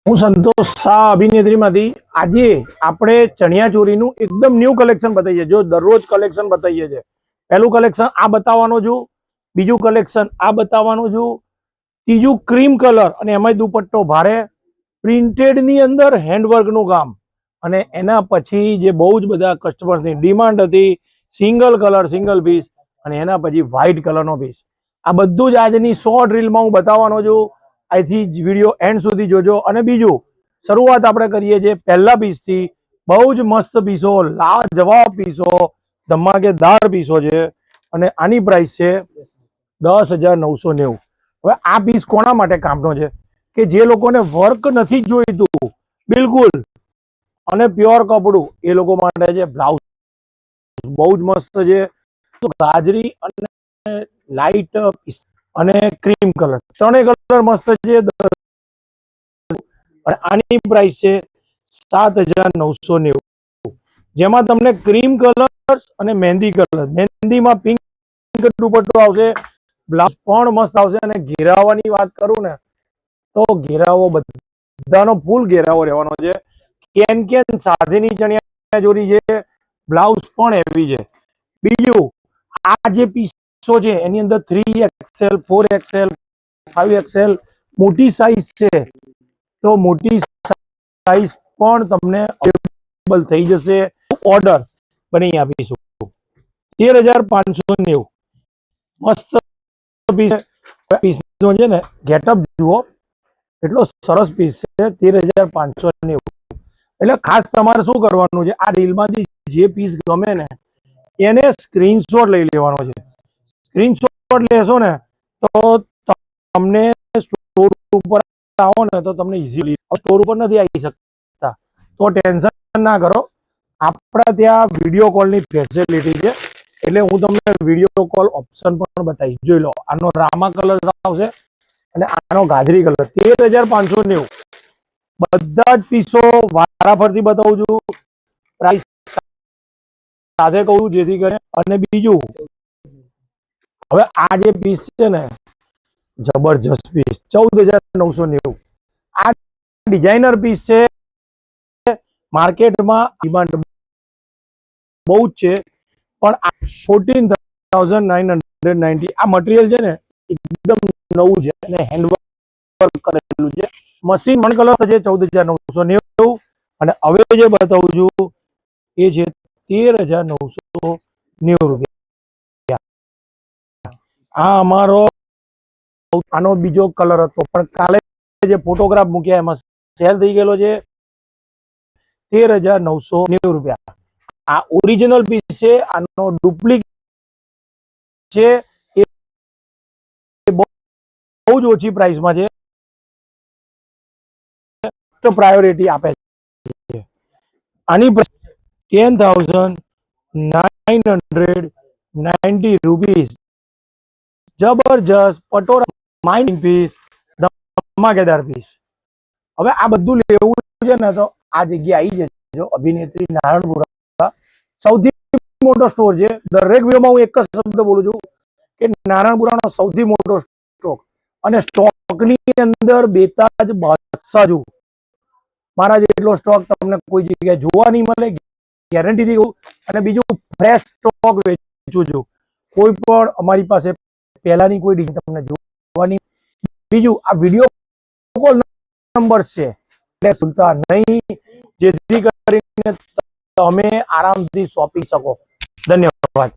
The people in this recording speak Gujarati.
હું સંતોષ શાહ અભિનેત્રીમાંથી આજે આપણે ચણિયા ચોરીનું એકદમ ન્યૂ કલેક્શન બતાવીએ. જો દરરોજ કલેક્શન બતાવીએ છીએ. પહેલું કલેક્શન આ બતાવવાનું છું, બીજું કલેક્શન આ બતાવવાનું છું, ત્રીજું ક્રીમ કલર અને એમાંય દુપટ્ટો ભારે પ્રિન્ટેડની અંદર હેન્ડવર્કનું કામ. અને એના પછી જે બહુ જ બધા કસ્ટમર્સની ડિમાન્ડ હતી સિંગલ કલર સિંગલ પીસ અને એના પછી વ્હાઇટ કલરનો પીસ. આ બધું જ આજની શોર્ટ રીલમાં હું બતાવવાનો છું. અહીંથી વિડીયો એન્ડ સુધી જોજો. અને બીજું શરૂઆત આપણે કરીએ છીએ પહેલા પીસથી. બહુ જ મસ્ત પીસો, લાજવાબ પીસો, ધમાકેદાર પીસો છે અને આની પ્રાઇસ છે 10,990. હવે આ પીસ કોના માટે કામનો છે કે જે લોકોને વર્ક નથી જોઈતું બિલકુલ અને પ્યોર કપડું, એ લોકો માટે છે. બ્લાઉઝ બહુ જ મસ્ત છે, તો ગાજરી અને લાઇટ અને ક્રીમ કલર ત્રણેય કલર મસ્ત છે. અને આની પ્રાઇસ છે 7,990, જેમાં તમને ક્રીમ કલર અને મહેંદી કલર, મહેંદીમાં પિંક દુપટ્ટો આવશે, બ્લાઉઝ પણ મસ્ત આવશે. અને ઘેરાવાની વાત કરું ને તો ઘેરાવો બધાનો ફૂલ ઘેરાવો રહેવાનો છે. કેન સાથેની ચણિયા ચોરી છે, બ્લાઉઝ પણ એવી છે. બીજું આ જે પીસો છે એની અંદર 3XL 4XL 5XL મોટી સાઈઝ છે, તો મોટી સાઈઝ પણ તમને અવેલેબલ થઈ જશે. ઓર્ડર બની આપીશું. 13,590 મસ્ત પીસ છે ને. ગેટઅપ જુઓ, એટલો સરસ પીસ છે. 13,590. એટલે ખાસ તમારે શું કરવાનું છે, આ રીલમાંથી જે પીસ ગમે ને એને સ્ક્રીનશોટ લઈ લેવાનો છે. સ્ક્રીનશોટ લેશો ને તો તમને સ્ટોર ઉપર આવો ને તો તમને ઇઝીલી સ્ટોર ઉપર નથી આવી શકતા તો ટેન્શન ના કરો. આપણા ત્યાં વિડીયો કોલની ફેસિલિટી છે, એટલે હું તમને વિડીયો કોલ ઓપ્શન પણ બતાવી. જોઈ લો, આનો રામા કલર આવશે અને આનો ગાજરી કલર. 13,590. બધા જ પીસો વારાફરતી બતાવું છું, પ્રાઇસ સાથે કહું જેથી કરે. અને બીજું હવે આ જે પીસ છે ને જબરજસ્ત પીસ 14,990. આ ડિઝાઇનર પીસ છે, માર્કેટમાં ડિમાન્ડ બહુ જ છે, પણ 14,990. આ મટીરિયલ છે ને એકદમ નવું છે અને હેન્ડવર્ક કરેલું છે. મશીન વન કલર છે 14,990. અને હવે જે બતાવું છું એ છે 13,990 રૂપિયા. આ અમારો આનો બીજો કલર હતો, પણ કાલે જે ફોટોગ્રાફ મૂક્યા એમાં સેલ થઈ ગયેલો છે. 13,990 રૂપિયા. આ ઓરિજિનલ પીસ છે, આનો ડુપ્લિકેટ છે એ બહુ જ ઓછી પ્રાઇસમાં છે, તો પ્રાયોરિટી આપે છે. આની 10,990 રૂપીસ. જબરજસ્ત પટોળા માઇન્ડ પીસ, ધમાકેદાર પીસ. હવે આ બધું લેવું છે ને તો આ જગ્યા આવી જજો. અભિનેત્રી નારણપુરા સૌથી મોટો સ્ટોર છે. દરેક વિડીયોમાં હું એક જ શબ્દ બોલું છું કે નારણપુરાનો સૌથી મોટો સ્ટોક, અને સ્ટોકની અંદર બેતાજ બાદશાહ. મારા જેટલો સ્ટોક તમને કોઈ જગ્યાએ જોવા નહીં મળે, ગેરંટીથી કહું. અને બીજું ફ્રેશ સ્ટોક વેચું છું. કોઈ પણ અમારી પાસે પહેલાની કોઈ ડિઝાઇન તમને જોવાની. બીજું આ વિડીયો કોલ નંબર છે એટલે સુલતા નહીં, જેથી કરીને તમે આરામથી શોપી શકો. ધન્યવાદ.